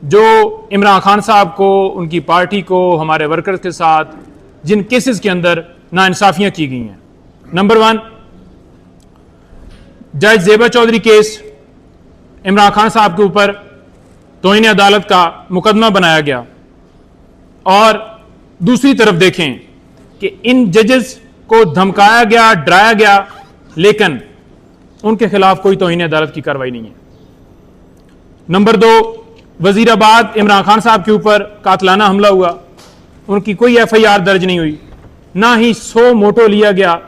जो इमरान खान साहब को, उनकी पार्टी को, हमारे वर्कर्स के साथ जिन केसेस के अंदर नाइंसाफियां की गई हैं। नंबर 1, जज ज़ेबा चौधरी केस, इमरान खान साहब के ऊपर तौहीन अदालत का मुकदमा बनाया गया, और दूसरी तरफ देखें कि इन जजेस को धमकाया गया, डराया गया, लेकिन उनके खिलाफ कोई तौहीन अदालत की कार्रवाई नहीं है। नंबर 2, वजीराबाद इमरान खान साहब के ऊपर कातलाना हमला हुआ, उनकी कोई FIR दर्ज नहीं हुई, ना ही 100 मोटो लिया गया।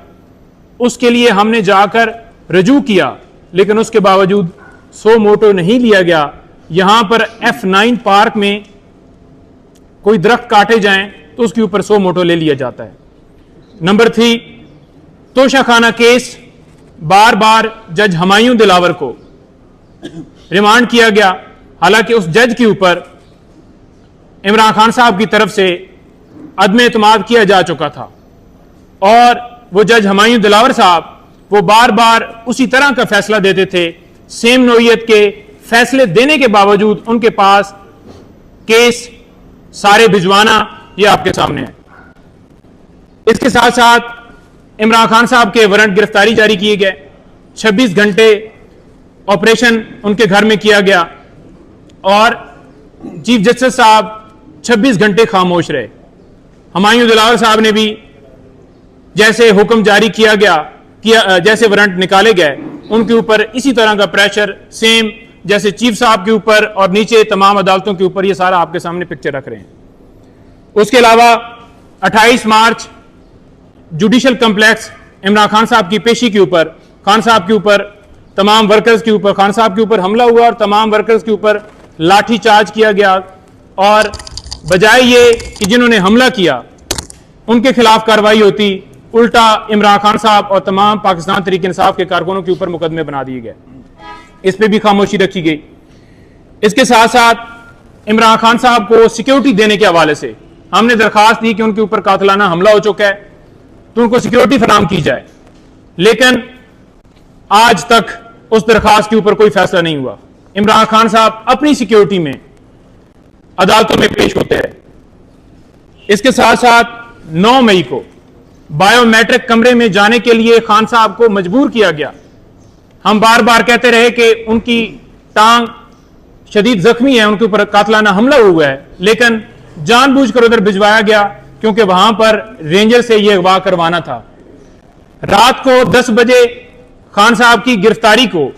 उसके लिए हमने जाकर रजू किया, लेकिन उसके बावजूद 100 मोटो नहीं लिया गया। यहां पर F9 पार्क में कोई दरख्त काटे जाएं तो उसके ऊपर 100 मोटो ले लिया जाता है। नंबर 3, तोशाखाना केस, बार बार जज हुमायूं दिलावर को रिमांड किया गया, हालांकि उस जज के ऊपर इमरान खान साहब की तरफ से अदम एतमाद किया जा चुका था, और वो जज हुमायूं दिलावर साहब वो बार बार उसी तरह का फैसला देते थे। सेम नौइयत के फैसले देने के बावजूद उनके पास केस सारे भिजवाना, ये आपके सामने है। इसके साथ साथ इमरान खान साहब के वारंट गिरफ्तारी जारी किए गए, 26 घंटे ऑपरेशन उनके घर में किया गया, और चीफ जस्टिस साहब 26 घंटे खामोश रहे। हुमायूं दिलावर साहब ने भी जैसे हुक्म जारी किया गया, जैसे वारंट निकाले गए, उनके ऊपर इसी तरह का प्रेशर सेम जैसे चीफ साहब के ऊपर और नीचे तमाम अदालतों के ऊपर, ये सारा आपके सामने पिक्चर रख रहे हैं। उसके अलावा 28 मार्च जुडिशल कम्प्लेक्स इमरान खान साहब की पेशी के ऊपर, खान साहब के ऊपर, तमाम वर्कर्स के ऊपर, खान साहब के ऊपर हमला हुआ और तमाम वर्कर्स के ऊपर लाठी चार्ज किया गया, और बजाय ये कि जिन्होंने हमला किया उनके खिलाफ कार्रवाई होती, उल्टा इमरान खान साहब और तमाम पाकिस्तान तहरीक इंसाफ के कारकुनों के ऊपर मुकदमे बना दिए गए। इस पर भी खामोशी रखी गई। इसके साथ साथ इमरान खान साहब को सिक्योरिटी देने के हवाले से हमने दरखास्त दी कि उनके ऊपर कातलाना हमला हो चुका है, तो उनको सिक्योरिटी फराहम की जाए, लेकिन आज तक उस दरखास्त के ऊपर कोई फैसला नहीं हुआ। इमरान खान साहब अपनी सिक्योरिटी में अदालतों में पेश होते हैं। इसके साथ साथ 9 मई को बायोमेट्रिक कमरे में जाने के लिए खान साहब को मजबूर किया गया। हम बार बार कहते रहे कि उनकी टांग शदीद जख्मी है, उनके ऊपर कातलाना हमला हुआ है, लेकिन जानबूझकर उधर भिजवाया गया क्योंकि वहां पर रेंजर से यह अगवा करवाना था। रात को 10 बजे खान साहब की गिरफ्तारी को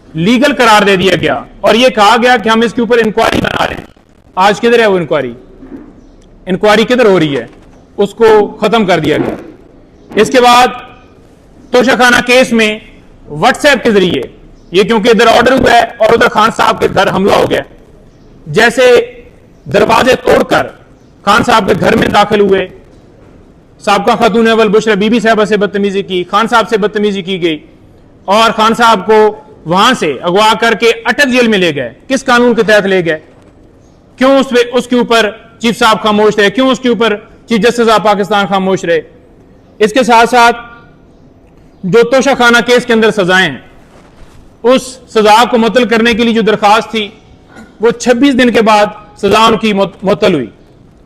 लीगल करार दे दिया गया, और यह कहा गया कि हम इसके ऊपर इंक्वायरी बना रहे हैं। आज किधर है वो इंक्वायरी किधर हो रही है, उसको खत्म कर दिया गया। इसके बाद तोशाखाना केस में व्हाट्सएप के जरिए, ये क्योंकि इधर ऑर्डर हुआ है और उधर खान साहब के घर हमला हो गया, जैसे दरवाजे तोड़कर खान साहब के घर में दाखिल हुए, साबका खातून अव्वल बुशरा बीबी साहबा से बदतमीजी की, खान साहब से बदतमीजी की गई, और खान साहब को वहां से अगवा करके अटक जेल में ले गए। किस कानून के तहत ले गए? क्यों उसके ऊपर चीफ साहब खामोश रहे? क्यों उसके ऊपर चीफ जस्टिस ऑफ पाकिस्तान खामोश रहे? इसके साथ साथ जो तोशाखाना केस के अंदर सजाएं हैं, उस सजा को मुअत्तल करने के लिए जो दरखास्त थी, वो 26 दिन के बाद सजा उनकी मुअत्तल हुई।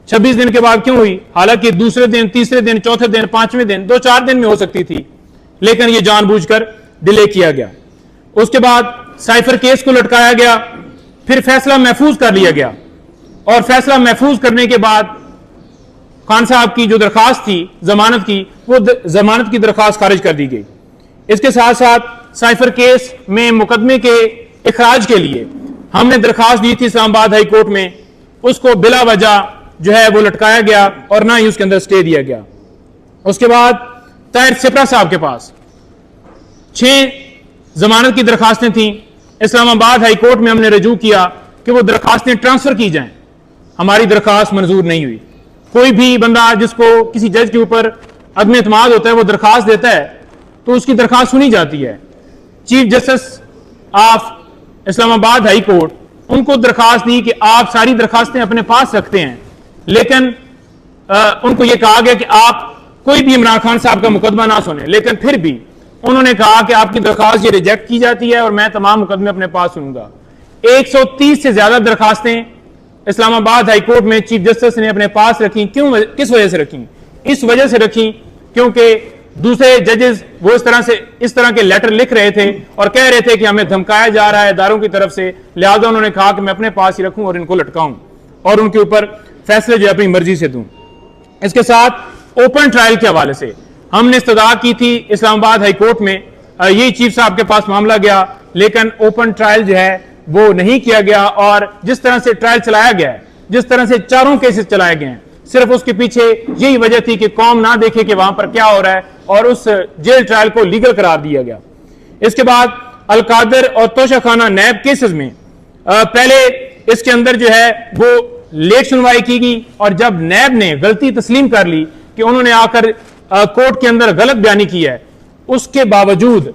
26 दिन के बाद क्यों हुई? हालांकि दूसरे दिन, तीसरे दिन, चौथे दिन, 5वें दिन, 2-4 दिन में हो सकती थी, लेकिन यह जानबूझकर डिले किया गया। उसके बाद साइफर केस को लटकाया गया, फिर फैसला महफूज कर लिया गया, और फैसला महफूज करने के बाद खान साहब की जो दरखास्त थी जमानत की, वो जमानत की दरखास्त खारिज कर दी गई। इसके साथ साथ साइफर केस में मुकदमे के इखराज के लिए हमने दरखास्त दी थी इस्लामाबाद हाई कोर्ट में, उसको बिला वजह जो है वो लटकाया गया और ना ही उसके अंदर स्टे दिया गया। उसके बाद ताहिर सिपरा साहब के पास 6 जमानत की दरखास्तें थीं। इस्लामाबाद हाई कोर्ट में हमने रजू किया कि वो दरखास्तें ट्रांसफर की जाएं, हमारी दरखास्त मंजूर नहीं हुई। कोई भी बंदा जिसको किसी जज के ऊपर अदम एतमाद होता है, वो दरखास्त देता है तो उसकी दरखास्त सुनी जाती है। Chief justice of Islamabad high court उनको दरखास्त दी कि आप सारी दरखास्तें अपने पास रखते हैं, लेकिन उनको यह कहा गया कि आप कोई भी इमरान खान साहब का मुकदमा ना सुने, लेकिन फिर भी उन्होंने कहा कि आपकी दरखास्त ये रिजेक्ट की जाती है और मैं तमाम मुकदमे अपने पास सुनूंगा। 130 से ज्यादा दरखास्तें इस्लामाबाद हाई कोर्ट में चीफ जस्टिस ने अपने पास रखी। क्यों, किस वजह से रखी? इस वजह से रखी क्योंकि दूसरे जजेस वो इस तरह के लेटर लिख रहे थे और कह रहे थे कि हमें धमकाया जा रहा है इदारों की तरफ से, लिहाजा उन्होंने कहा कि मैं अपने पास ही रखूं और इनको लटकाऊं और उनके ऊपर फैसले जो अपनी मर्जी से दूं। इसके साथ ओपन ट्रायल के हवाले से हमने इस्तदा की थी इस्लामाबाद हाई कोर्ट में, यही चीफ साहब के पास मामला गया, लेकिन ओपन ट्रायल जो है वो नहीं किया गया और जिस तरह से ट्रायल चलाया गया है, जिस तरह से चारों केसेस चलाए गए हैं, सिर्फ उसके पीछे यही वजह थी कि कौम ना देखे कि वहां पर क्या हो रहा है और उस जेल ट्रायल को लीगल करार दिया गया। इसके बाद अलकादर और तोशाखाना नैब केसेस में पहले इसके अंदर जो है वो लेट सुनवाई की गई और जब नैब ने गलती तस्लीम कर ली कि उन्होंने आकर कोर्ट के अंदर गलत बयानी की है, उसके बावजूद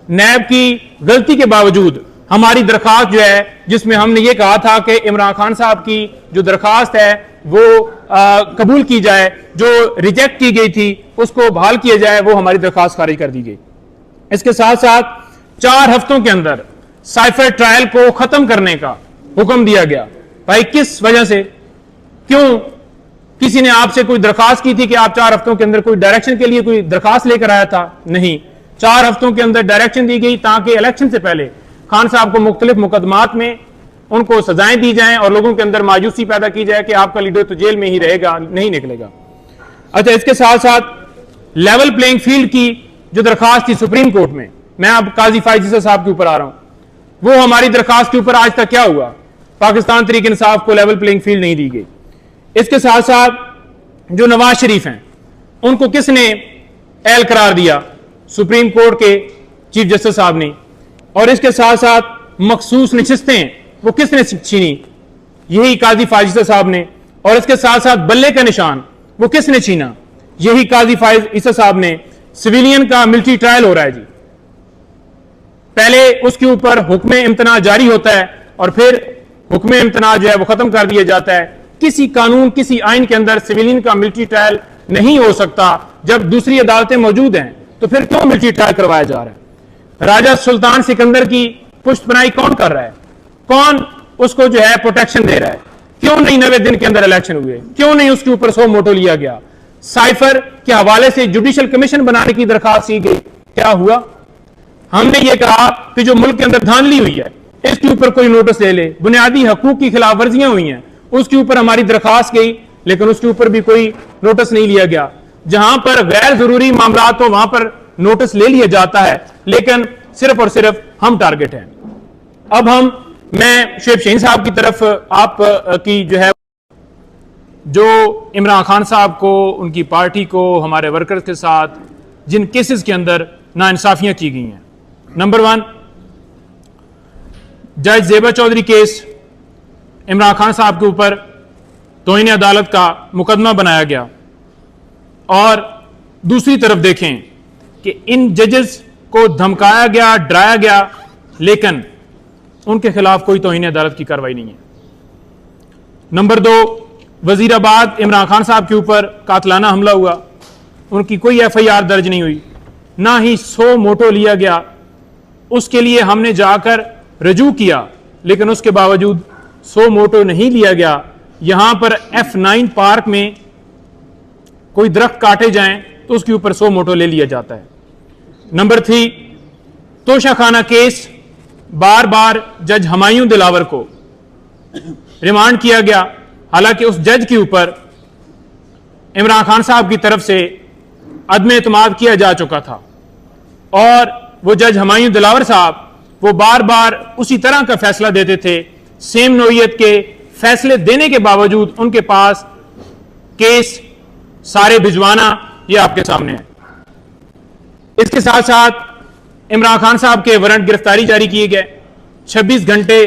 नैब की गलती के बावजूद हमारी दरखास्त जो है, जिसमें हमने ये कहा था कि इमरान खान साहब की जो दरखास्त है वो कबूल की जाए, जो रिजेक्ट की गई थी उसको बहाल किया जाए, वो हमारी दरखास्त खारिज कर दी गई। इसके साथ साथ 4 हफ्तों के अंदर साइफर ट्रायल को खत्म करने का हुक्म दिया गया। भाई किस वजह से? क्यों? किसी ने आपसे कोई दरखास्त की थी कि आप 4 हफ्तों के अंदर कोई डायरेक्शन के लिए कोई दरखास्त लेकर आया था? नहीं, 4 हफ्तों के अंदर डायरेक्शन दी गई ताकि इलेक्शन से पहले खान साहब को मुख्तलिफ मुकदमात में उनको सजाएं दी जाएं और लोगों के अंदर मायूसी पैदा की जाए कि आपका लीडर तो जेल में ही रहेगा, नहीं निकलेगा। अच्छा, इसके साथ साथ लेवल प्लेइंग फील्ड की जो दरखास्त थी सुप्रीम कोर्ट में, मैं अब काजी फायज साहब के ऊपर आ रहा हूं, वो हमारी दरखास्त के ऊपर आज तक क्या हुआ? पाकिस्तान तहरीक इंसाफ को लेवल प्लेइंग फील्ड नहीं दी गई। इसके साथ साथ जो नवाज शरीफ हैं उनको किसने एहल करार दिया? सुप्रीम कोर्ट के चीफ जस्टिस साहब ने। और इसके साथ साथ मखसूस नशिस्तें वो किसने छीनी? यही काजी फायज साहब ने। और इसके साथ साथ बल्ले का निशान वो किसने छीना? यही काजी फायज साहब ने। सिविलियन का मिलिट्री ट्रायल हो रहा है जी, पहले उसके ऊपर हुक्म इम्तना जारी होता है और फिर हुक्म इम्तना जो है वो खत्म कर दिया जाता है। किसी कानून, किसी आइन के अंदर सिविलियन का मिलिट्री ट्रायल नहीं हो सकता। जब दूसरी अदालतें मौजूद हैं तो फिर क्यों मिलिट्री ट्रायल करवाया जा रहा है? राजा सुल्तान सिकंदर की पुष्टपनाही कौन कर रहा है? कौन उसको जो है प्रोटेक्शन दे रहा है? क्यों नहीं 90 दिन के अंदर इलेक्शन हुए? क्यों नहीं उसके ऊपर 100 मोटो लिया गया? साइफर के हवाले से जुडिशियल कमीशन बनाने की दरखास्त की गई, क्या हुआ? हमने ये कहा कि जो मुल्क के अंदर धांधली हुई है इसके ऊपर कोई नोटिस ले ले, बुनियादी हकूक की खिलाफ वर्जियां हुई हैं उसके ऊपर हमारी दरखास्त गई, लेकिन उसके ऊपर भी कोई नोटिस नहीं लिया गया। जहां पर गैर जरूरी मामला हो वहां पर नोटिस ले लिया जाता है, लेकिन सिर्फ और सिर्फ हम टारगेट हैं। अब मैं शुएब शहीन साहब की तरफ आप की जो है, जो इमरान खान साहब को, उनकी पार्टी को, हमारे वर्कर्स के साथ जिन केसेस के अंदर नाइंसाफियां की गई हैं। नंबर 1, जज जेबा चौधरी केस, इमरान खान साहब के ऊपर तौहीन अदालत का मुकदमा बनाया गया। और दूसरी तरफ देखें कि इन जजेस को धमकाया गया, डराया गया, लेकिन उनके खिलाफ कोई तौहीन अदालत की कार्रवाई नहीं है। नंबर 2, वजीराबाद इमरान खान साहब के ऊपर कातलाना हमला हुआ, उनकी कोई FIR दर्ज नहीं हुई, ना ही 100 मोटो लिया गया। उसके लिए हमने जाकर रजू किया, लेकिन उसके बावजूद 100 मोटो नहीं लिया गया। यहां पर F9 पार्क में कोई दरख्त काटे जाएं तो उसके ऊपर 100 मोटो ले लिया जाता है। नंबर 3, तोशाखाना केस, बार बार जज हुमायूं दिलावर को रिमांड किया गया, हालांकि उस जज के ऊपर इमरान खान साहब की तरफ से अदम एतमाद किया जा चुका था और वो जज हुमायूं दिलावर साहब वो बार बार उसी तरह का फैसला देते थे। सेम नौइयत के फैसले देने के बावजूद उनके पास केस सारे भिजवाना ये आपके सामने है। इसके साथ साथ इमरान खान साहब के वारंट गिरफ्तारी जारी किए गए, 26 घंटे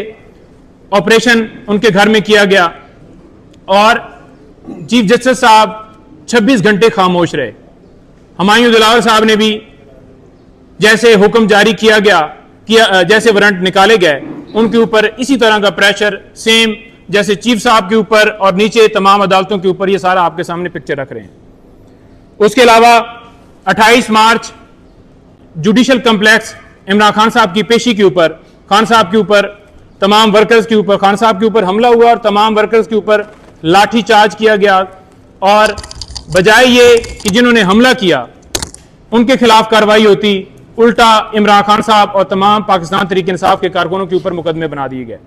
ऑपरेशन उनके घर में किया गया और चीफ जस्टिस साहब 26 घंटे खामोश रहे। हुमायूं दिलावर साहब ने भी जैसे हुक्म जारी किया गया, जैसे वारंट निकाले गए, उनके ऊपर इसी तरह का प्रेशर सेम जैसे चीफ साहब के ऊपर और नीचे तमाम अदालतों के ऊपर, ये सारा आपके सामने पिक्चर रख रहे हैं। उसके अलावा 28 मार्च जुडिशियल कम्प्लेक्स इमरान खान साहब की पेशी के ऊपर, खान साहब के ऊपर तमाम वर्कर्स के ऊपर, खान साहब के ऊपर हमला हुआ और तमाम वर्कर्स के ऊपर लाठी चार्ज किया गया, और बजाय ये कि जिन्होंने हमला किया उनके खिलाफ कार्रवाई होती, उल्टा इमरान खान साहब और तमाम पाकिस्तान तहरीक इंसाफ के कारकुनों के ऊपर मुकदमे बना दिए गए।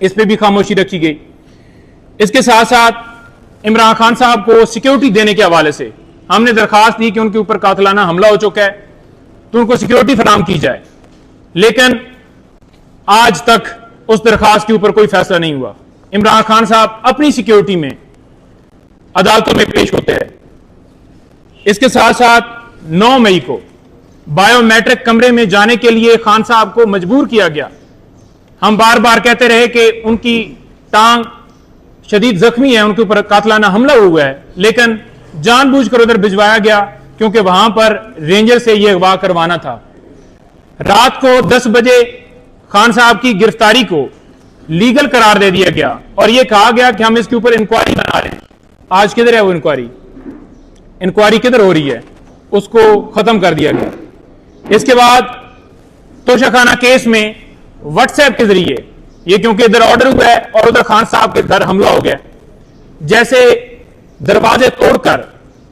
इस पर भी खामोशी रखी गई। इसके साथ साथ इमरान खान साहब को सिक्योरिटी देने के हवाले से हमने दरखास्त दी कि उनके ऊपर कातिलाना हमला हो चुका है तो उनको सिक्योरिटी फराहम की जाए, लेकिन आज तक उस दरखास्त के ऊपर कोई फैसला नहीं हुआ। इमरान खान साहब अपनी सिक्योरिटी में अदालतों में पेश होते हैं। इसके साथ साथ 9 मई को बायोमेट्रिक कमरे में जाने के लिए खान साहब को मजबूर किया गया। हम बार बार कहते रहे कि उनकी टांग शदीद जख्मी है, उनके ऊपर कातिलाना हमला हुआ है, लेकिन जानबूझकर उधर भिजवाया गया क्योंकि वहां पर रेंजर से यह अगवा करवाना था। रात को 10 बजे खान साहब की गिरफ्तारी को लीगल करार दे दिया गया और यह कहा गया कि हम इसके ऊपर इंक्वायरी बना रहे हैं। आज किधर है वो इंक्वायरी? इंक्वायरी किधर हो रही है? उसको खत्म कर दिया गया। इसके बाद तोशाखाना केस में व्हाट्सएप के जरिए ये, क्योंकि इधर ऑर्डर हुआ है और उधर खान साहब के घर हमला हो गया, जैसे दरवाजे तोड़कर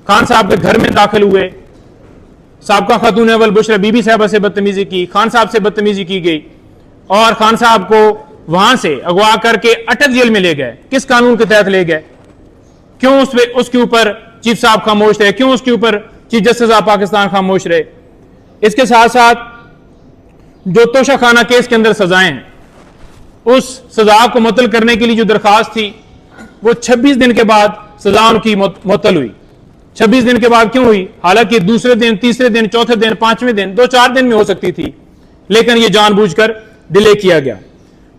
खान साहब के घर में दाखिल हुए, साबका खातून अव्वल बुशरा बीबी साहबा से बदतमीजी की, खान साहब से बदतमीजी की गई और खान साहब को वहां से अगवा करके अटक जेल में ले गए। किस कानून के तहत ले गए? क्यों उसके ऊपर चीफ साहब खामोश रहे? क्यों उसके ऊपर चीफ जस्टिस ऑफ पाकिस्तान खामोश रहे? इसके साथ साथ जो तोशाखाना केस के अंदर सजाएं हैं, उस सजा को मुअत्तल करने के लिए जो दरखास्त थी वो 26 दिन के बाद सजा उनकी मुअत्तल हुई। 26 दिन के बाद क्यों हुई? हालांकि दूसरे दिन, तीसरे दिन, चौथे दिन, 5वें दिन, 2-4 दिन में हो सकती थी, लेकिन यह जानबूझकर डिले किया गया।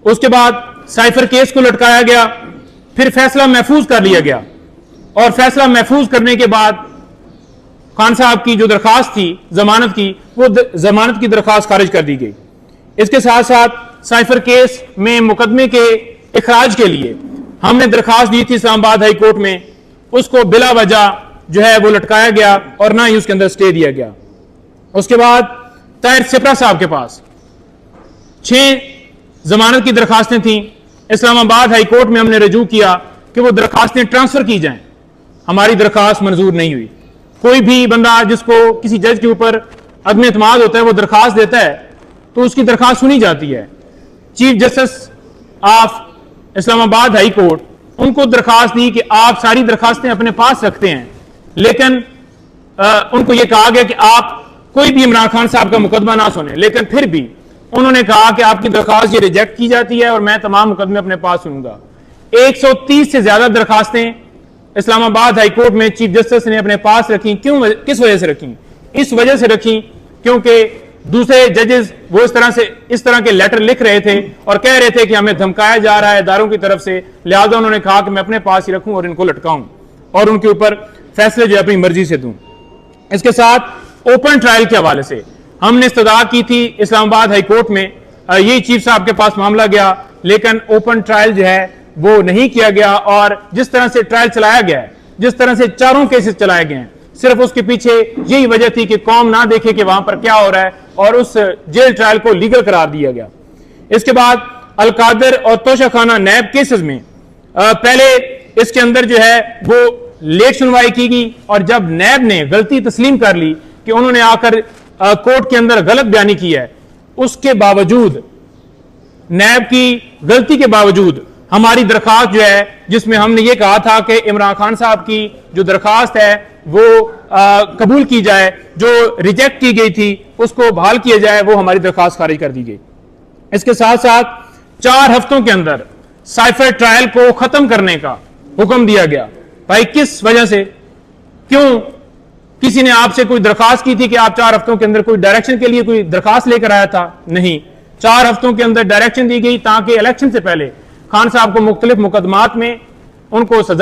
उसके बाद साइफर केस को लटकाया गया, फिर फैसला महफूज कर लिया गया और फैसला महफूज करने के बाद खान साहब की जो दरखास्त थी जमानत की, वो जमानत की दरखास्त खारिज कर दी गई। इसके साथ साथ साइफर केस में मुकदमे के इखराज के लिए हमने दरखास्त दी थी इस्लामाबाद हाई कोर्ट में, उसको बिला वजह जो है वो लटकाया गया और ना ही उसके अंदर स्टे दिया गया। उसके बाद ताहिर सिपरा साहब के पास 6 जमानत की दरखास्तें थीं। इस्लामाबाद हाई कोर्ट में हमने रजू किया कि वो दरखास्तें ट्रांसफर की जाएं, हमारी दरखास्त मंजूर नहीं हुई। कोई भी बंदा जिसको किसी जज के ऊपर अदम एतमाद होता है वो दरखास्त देता है तो उसकी दरखास्त सुनी जाती है। Chief justice of Islamabad high court उनको दरखास्त दी कि आप सारी दरखास्तें अपने पास रखते हैं, लेकिन उनको यह कहा गया कि आप कोई भी इमरान खान साहब का मुकदमा ना सुने, लेकिन फिर भी उन्होंने कहा कि आपकी दरखास्त ये रिजेक्ट की जाती है और मैं तमाम मुकदमे अपने पास सुनूंगा। 130 से ज्यादा दरखास्तें इस्लामाबाद हाई कोर्ट में चीफ जस्टिस ने अपने पास रखी। क्यों? किस वजह से रखी? इस वजह से रखी क्योंकि दूसरे जजेस वो इस तरह के लेटर लिख रहे थे और कह रहे थे कि हमें धमकाया जा रहा है इदारों की तरफ से, लिहाजा उन्होंने कहा कि मैं अपने पास ही रखूं और इनको लटकाऊं और उनके ऊपर फैसले जो अपनी मर्जी से दूं। इसके साथ ओपन ट्रायल के हवाले से हमने इस्तदा की थी इस्लामाबाद हाई कोर्ट में, यही चीफ साहब के पास मामला गया, लेकिन ओपन ट्रायल जो है वो नहीं किया गया और जिस तरह से ट्रायल चलाया गया है, जिस तरह से चारों केसेस चलाए गए हैं, सिर्फ उसके पीछे यही वजह थी कि कौम ना देखे कि वहां पर क्या हो रहा है और उस जेल ट्रायल को लीगल करार दिया गया। इसके बाद अलकादर और तोशाखाना नैब केसेस में पहले इसके अंदर जो है वो लेट सुनवाई की गई और जब नैब ने गलती तस्लीम कर ली कि उन्होंने आकर कोर्ट के अंदर गलत बयानी की है, उसके बावजूद, नैब की गलती के बावजूद हमारी दरखास्त जो है जिसमें हमने ये कहा था कि इमरान खान साहब की जो दरखास्त है वो कबूल की जाए, जो रिजेक्ट की गई थी उसको बहाल किया जाए, वो हमारी दरखास्त खारिज कर दी गई। इसके साथ साथ 4 हफ्तों के अंदर साइफर ट्रायल को खत्म करने का हुक्म दिया गया। भाई किस वजह से? क्यों? किसी ने आपसे कोई दरखास्त की थी कि आप 4 हफ्तों के अंदर कोई डायरेक्शन के लिए कोई दरखास्त लेकर आया था? नहीं, 4 हफ्तों के अंदर डायरेक्शन दी गई ताकि इलेक्शन से पहले खान साहब को मुख्तलिफ मुकदमात में उनको सजा